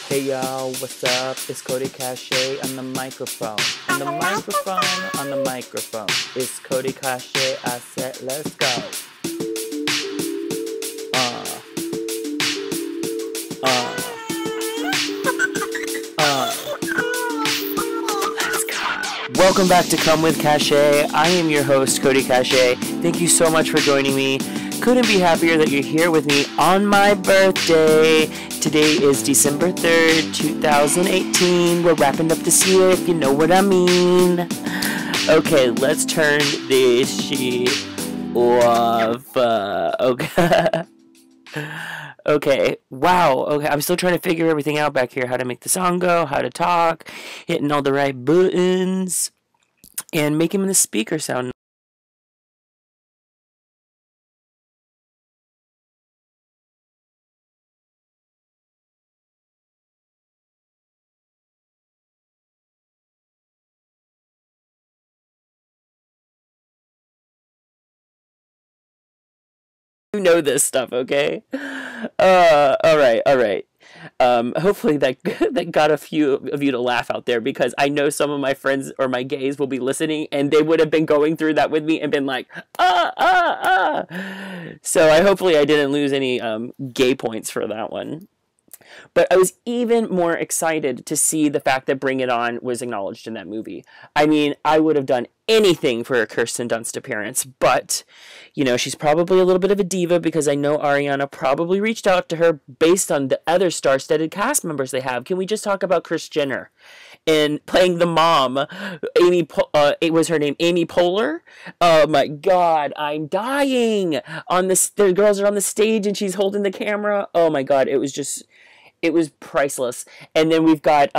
Hey y'all, what's up? It's Cody Cachet on the microphone. On the microphone, on the microphone. It's Cody Cachet. I said, let's go. Let's go. Welcome back to Come With Cachet. I am your host, Cody Cachet. Thank you so much for joining me. Couldn't be happier that you're here with me on my birthday. Today is December 3rd, 2018. We're wrapping up this year, if you know what I mean. Okay, let's turn this shit off. Okay. Okay, wow. Okay, I'm still trying to figure everything out back here. How to make the song go, how to talk, hitting all the right buttons, and making the speaker sound. You know this stuff, okay? All right. Hopefully that got a few of you to laugh out there, because I know some of my friends or my gays will be listening and they would have been going through that with me and been like, So hopefully I didn't lose any gay points for that one. But I was even more excited to see the fact that Bring It On was acknowledged in that movie. I mean, I would have done anything for a Kirsten Dunst appearance, but, you know, she's probably a little bit of a diva, because I know Ariana probably reached out to her based on the other star-studded cast members they have. Can we just talk about Kris Jenner? And playing the mom, it was her name, Amy Poehler. Oh my God, I'm dying. The girls are on the stage and she's holding the camera. Oh my God, it was priceless. And then we've got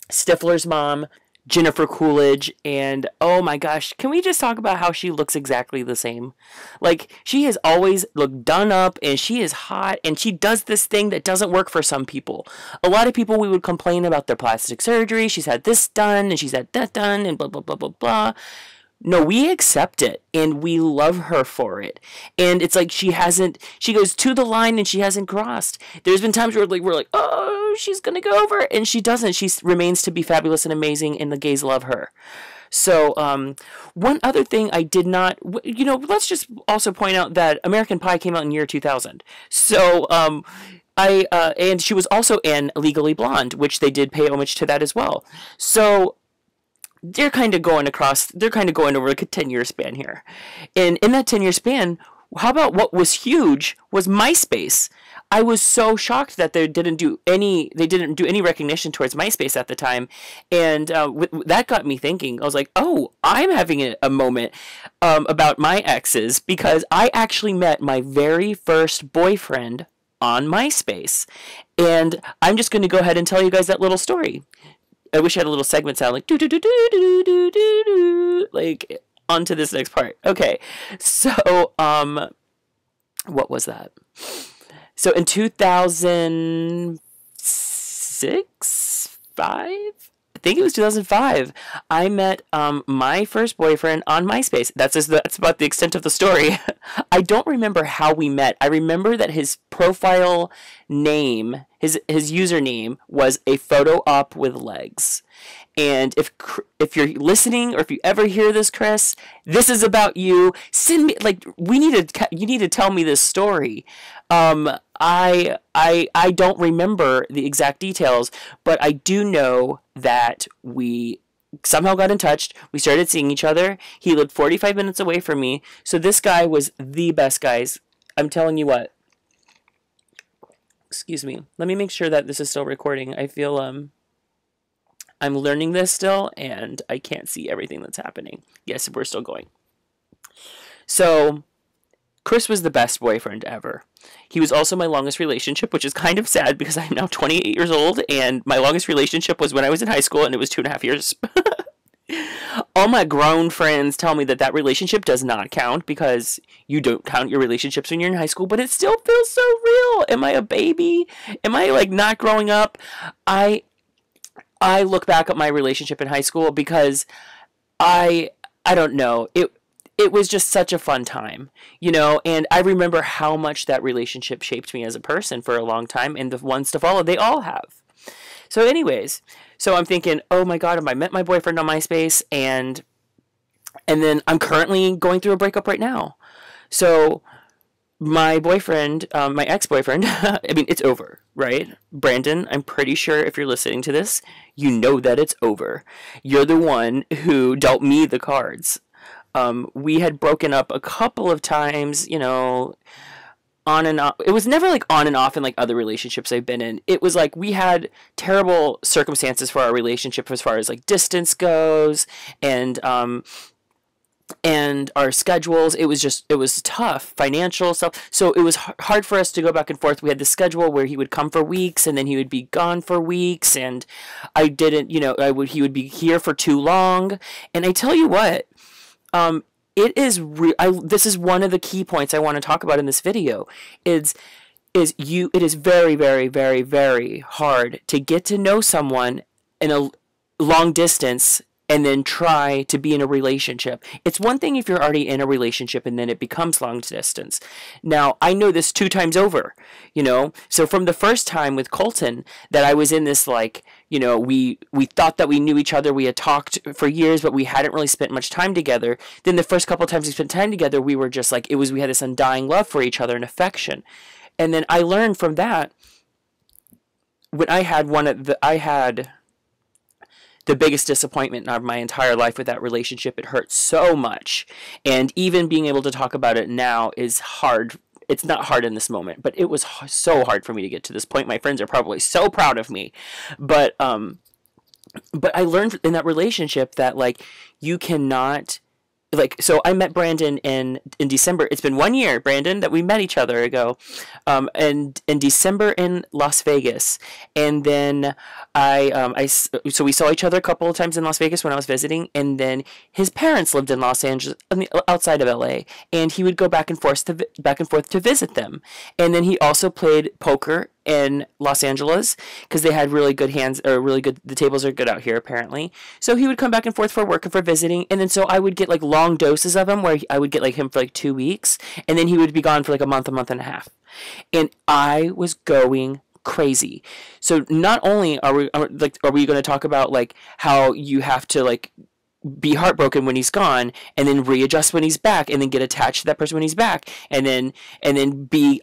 Stifler's mom, Jennifer Coolidge, and oh my gosh, can we just talk about how she looks exactly the same? Like, she has always looked done up, and she is hot, and she does this thing that doesn't work for some people. A lot of people, we would complain about their plastic surgery. She's had this done, and she's had that done, and blah, blah, blah, blah, blah. No, we accept it, and we love her for it. And it's like she goes to the line and she hasn't crossed. There's been times where we're like, oh, she's going to go over, and she doesn't. She remains to be fabulous and amazing, and the gays love her. So, one other thing I did not, let's just also point out that American Pie came out in year 2000. So, and she was also in Legally Blonde, which they did pay homage to that as well. So, they're kind of going over like a 10-year span here. And in that 10-year span, how about what was huge was MySpace. I was so shocked that they didn't do any recognition towards MySpace at the time. And that got me thinking. I was like, oh, I'm having a moment about my exes, because I actually met my very first boyfriend on MySpace. And I'm just going to go ahead and tell you guys that little story. I wish I had a little segment sound like do do do do do do do do, like on to this next part. Okay, so what was that? So in 2006, 5. I think it was 2005. I met my first boyfriend on MySpace. That's about the extent of the story. I don't remember how we met. I remember that his profile name, his username was a photo op with legs. And if you're listening, or if you ever hear this, Chris, this is about you. Send me, like, you need to tell me this story. I don't remember the exact details, but I do know that we somehow got in touch. We started seeing each other. He lived 45 minutes away from me. So this guy was the best, guys. I'm telling you what. Excuse me. Let me make sure that this is still recording. I feel, I'm learning this still, and I can't see everything that's happening. Yes, we're still going. So, Chris was the best boyfriend ever. He was also my longest relationship, which is kind of sad because I'm now 28 years old, and my longest relationship was when I was in high school, and it was 2.5 years. All my grown friends tell me that relationship does not count, because you don't count your relationships when you're in high school, but it still feels so real. Am I a baby? Am I, like, not growing up? I look back at my relationship in high school because I don't know. it was just such a fun time, you know, and I remember how much that relationship shaped me as a person for a long time, and the ones to follow, they all have. So anyways, so I'm thinking, oh my God, I met my boyfriend on MySpace, and then I'm currently going through a breakup right now. So my boyfriend, my ex-boyfriend, I mean, it's over, right? Brandon, I'm pretty sure if you're listening to this, you know that it's over. You're the one who dealt me the cards. We had broken up a couple of times, you know, on and off. It was never like on and off in like other relationships I've been in. It was like we had terrible circumstances for our relationship as far as like distance goes, and our schedules. It was tough, financial stuff. So it was hard for us to go back and forth. We had the schedule where he would come for weeks and then he would be gone for weeks, and I didn't, you know, he would be here for too long. And I tell you what, it is this is one of the key points I want to talk about in this video. It is very, very, very, very hard to get to know someone in a long distance and then try to be in a relationship. It's one thing if you're already in a relationship and then it becomes long distance. Now, I know this 2 times over, you know? So from the first time with Colton that I was in this, like, you know, we thought that we knew each other. We had talked for years, but we hadn't really spent much time together. Then the first couple of times we spent time together, we were just like, we had this undying love for each other and affection. And then I learned from that when I had the biggest disappointment of my entire life with that relationship. It hurt so much. And even being able to talk about it now is hard. It's not hard in this moment, but it was so hard for me to get to this point. My friends are probably so proud of me. But I learned in that relationship that, like, you cannot, like, so I met Brandon in December. It's been 1 year, Brandon, that we met each other ago, and in December in Las Vegas. And then so we saw each other a couple of times in Las Vegas when I was visiting, and then his parents lived in Los Angeles, outside of LA, and he would go back and forth to visit them. And then he also played poker in Los Angeles because they had really good hands, or really good, the tables are good out here apparently. So he would come back and forth for work and for visiting, and then so I would get like long doses of him where I would get like him for like 2 weeks, and then he would be gone for like a month and a half. And I was going crazy. So not only are we going to talk about like how you have to like be heartbroken when he's gone, and then readjust when he's back, and then get attached to that person when he's back, and then be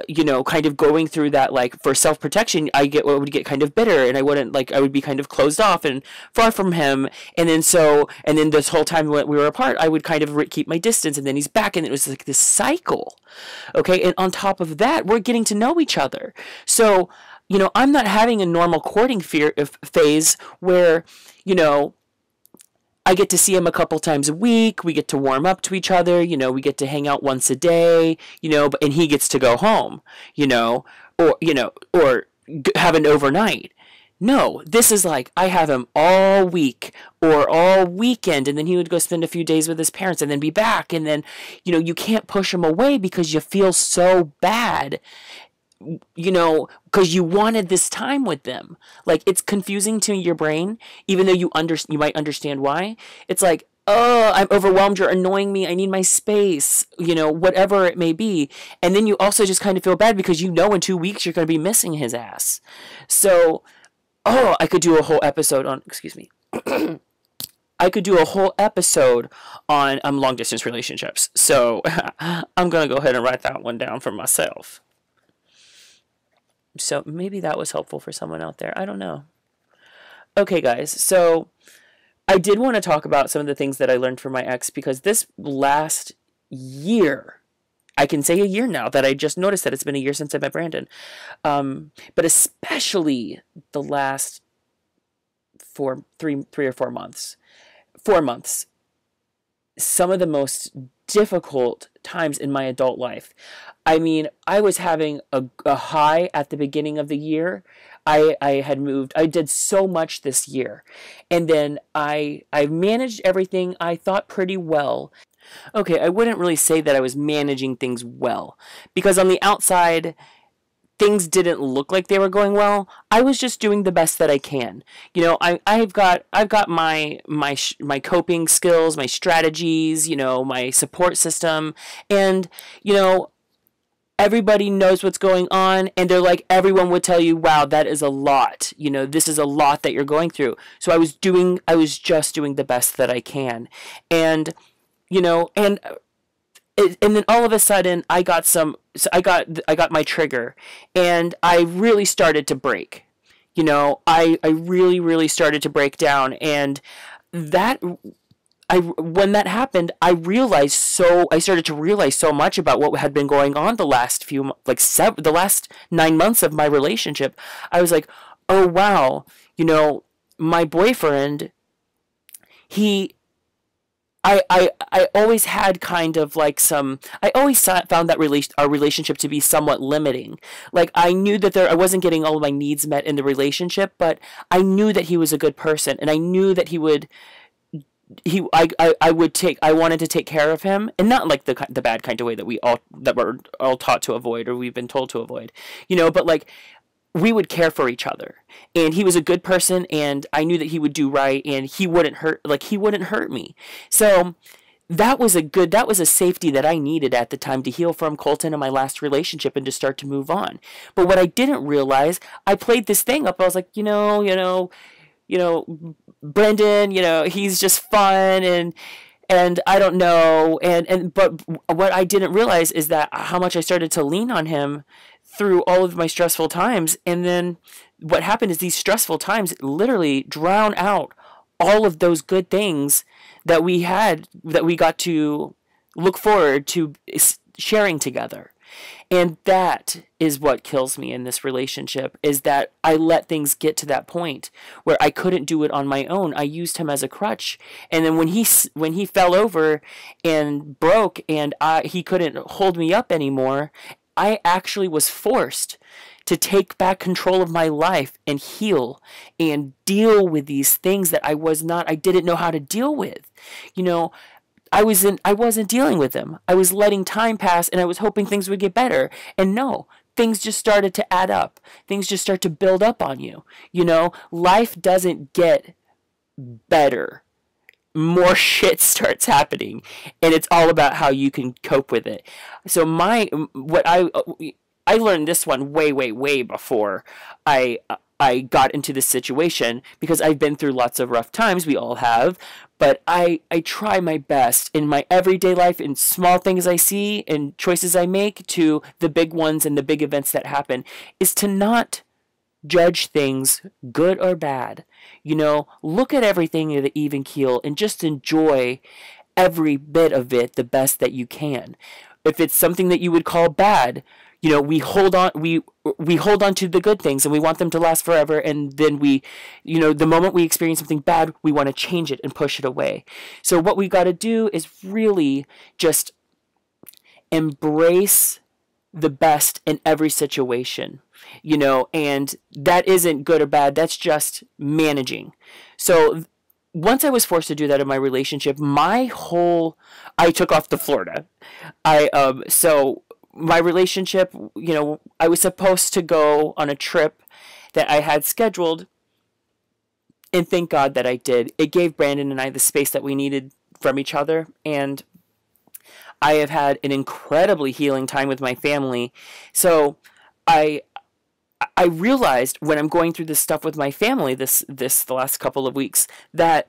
you know, kind of going through that, like, for self-protection, I would get kind of bitter, and I would be kind of closed off and far from him, and then this whole time when we were apart, I would kind of keep my distance, and then he's back, and it was like this cycle. Okay, and on top of that, we're getting to know each other. So, you know, I'm not having a normal courting phase where, you know, I get to see him a couple times a week. We get to warm up to each other. You know, we get to hang out once a day, you know, and he gets to go home, you know, or have an overnight. No, this is like, I have him all week or all weekend, and then he would go spend a few days with his parents and then be back. And then, you know, you can't push him away because you feel so bad, you know, because you wanted this time with them. Like, it's confusing to your brain, even though you might understand why. It's like, oh, I'm overwhelmed, you're annoying me, I need my space, you know, whatever it may be. And then you also just kind of feel bad because you know in 2 weeks you're going to be missing his ass. So, I could do a whole episode on, excuse me. I could do a whole episode on long distance relationships. So, I'm going to go ahead and write that one down for myself. So maybe that was helpful for someone out there. I don't know. Okay, guys. So I did want to talk about some of the things that I learned from my ex, because this last year, I can say a year now that I just noticed that it's been a year since I met Brandon. But especially the last 3 or 4 months. 4 months. Some of the most difficult times in my adult life. I mean, I was having a high at the beginning of the year. I had moved. I did so much this year. And then I managed everything, I thought, pretty well. Okay, I wouldn't really say that I was managing things well, because on the outside, things didn't look like they were going well, I was just doing the best that I can. You know, I've got my coping skills, my strategies, you know, my support system, and you know, everybody knows what's going on, and they're like, everyone would tell you, wow, that is a lot, you know, this is a lot that you're going through. So I was just doing the best that I can. And you know, and then all of a sudden I got my trigger, and I really started to break. You know, I really started to break down, and that when that happened, I started to realize so much about what had been going on the last the last 9 months of my relationship. I was like, oh wow, you know, my boyfriend, he I always had kind of like I always found that our relationship to be somewhat limiting. Like, I knew that I wasn't getting all of my needs met in the relationship, but I knew that he was a good person, and I knew that I wanted to take care of him, and not like the bad kind of way that we're all taught to avoid, or we've been told to avoid, you know, but like, we would care for each other, and he was a good person, and I knew that he would do right, and he wouldn't hurt me. So that was a safety that I needed at the time to heal from Colton and my last relationship and to start to move on. But what I didn't realize, I played this thing up. I was like, Brendan, you know, he's just fun, and I don't know, but what I didn't realize is that how much I started to lean on him through all of my stressful times. And then what happened is these stressful times literally drown out all of those good things that we got to look forward to sharing together. And that is what kills me in this relationship, is that I let things get to that point where I couldn't do it on my own. I used him as a crutch. And then when he fell over and broke, and he couldn't hold me up anymore, I actually was forced to take back control of my life and heal and deal with these things that I didn't know how to deal with. You know, I wasn't dealing with them. I was letting time pass, and I was hoping things would get better. And no, things just started to add up. Things just start to build up on you. You know, life doesn't get better. More shit starts happening, and it's all about how you can cope with it. So I learned this one way before I got into this situation, because I've been through lots of rough times. We all have. But I try my best in my everyday life, in small things I see and choices I make, to the big ones and the big events that happen, is to not judge things good or bad. You know, look at everything at an even keel and just enjoy every bit of it the best that you can. If it's something that you would call bad, you know, we hold on to the good things, and we want them to last forever, and then the moment we experience something bad, we want to change it and push it away. So what we got to do is really just embrace the best in every situation, you know, and that isn't good or bad, that's just managing. So once I was forced to do that in my relationship, I took off to Florida. So my relationship, you know, I was supposed to go on a trip that I had scheduled, and thank God that I did. It gave Brandon and I the space that we needed from each other, and I have had an incredibly healing time with my family. So I realized when I'm going through this stuff with my family the last couple of weeks, that,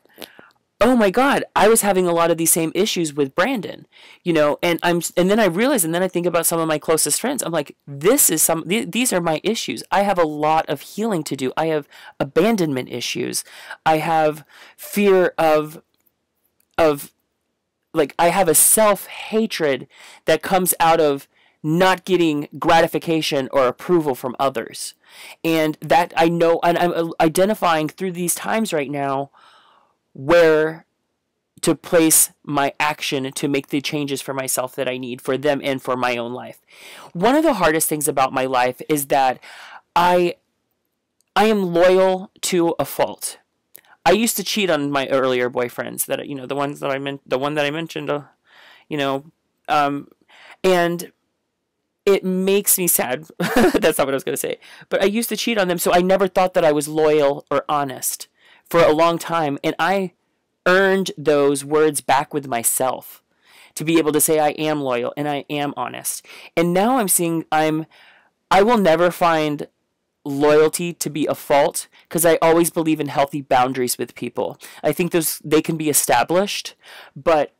oh my God, I was having a lot of these same issues with Brandon, you know, and then I realized, and then I think about some of my closest friends. I'm like, these are my issues. I have a lot of healing to do. I have abandonment issues. I have fear of like, I have a self-hatred that comes out of not getting gratification or approval from others. And that I know, and I'm identifying through these times right now where to place my action to make the changes for myself that I need for them and for my own life. One of the hardest things about my life is that I am loyal to a fault. I used to cheat on my earlier boyfriends, that, you know, the one that I mentioned, you know, and it makes me sad. That's not what I was going to say. But I used to cheat on them, so I never thought that I was loyal or honest for a long time. And I earned those words back with myself to be able to say I am loyal and I am honest. And now I'm seeing I will never find loyalty to be a fault because I always believe in healthy boundaries with people. I think they can be established, but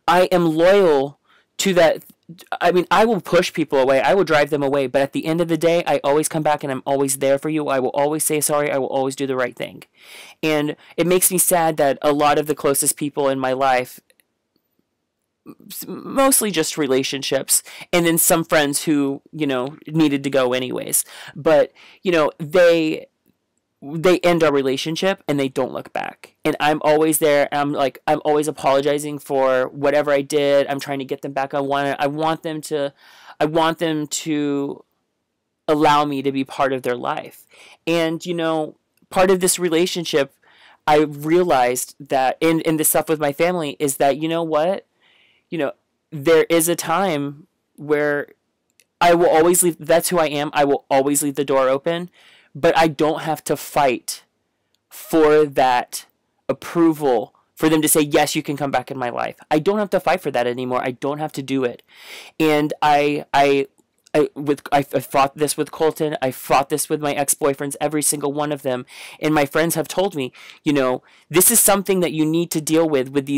I am loyal to that. I mean, I will push people away. I will drive them away. But at the end of the day, I always come back and I'm always there for you. I will always say sorry. I will always do the right thing. And it makes me sad that a lot of the closest people in my life, mostly just relationships, and then some friends who, needed to go anyways. But, they end our relationship and they don't look back. And I'm always there. I'm always apologizing for whatever I did. I'm trying to get them back. I want them to allow me to be part of their life. And, part of this relationship, I realized that in the stuff with my family is that, there is a time where I will always leave. That's who I am. I will always leave the door open. But I don't have to fight for that approval, for them to say, yes, you can come back in my life. I don't have to fight for that anymore. I don't have to do it. And I fought this with Colton. I fought this with my ex-boyfriends, every single one of them. And my friends have told me, this is something that you need to deal with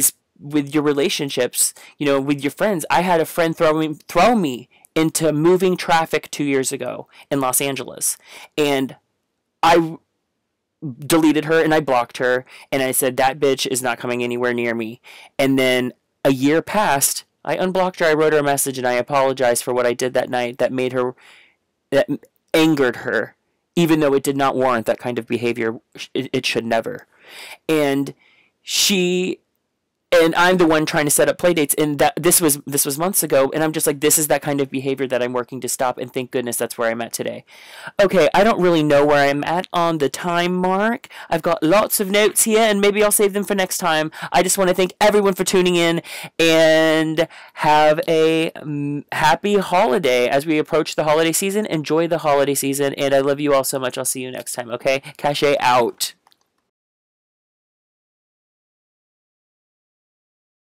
your relationships, with your friends. I had a friend throw me into moving traffic 2 years ago in Los Angeles. And I deleted her and I blocked her. And I said, that bitch is not coming anywhere near me. And then a year passed. I unblocked her. I wrote her a message and I apologized for what I did that night that angered her, even though it did not warrant that kind of behavior. It should never. And I'm the one trying to set up play dates, and that this was months ago, and I'm just like, this is that kind of behavior that I'm working to stop, and thank goodness that's where I'm at today. Okay, I don't really know where I'm at on the time mark. I've got lots of notes here, and maybe I'll save them for next time. I just want to thank everyone for tuning in, and have a happy holiday as we approach the holiday season. Enjoy the holiday season, and I love you all so much. I'll see you next time, okay? Cachet out.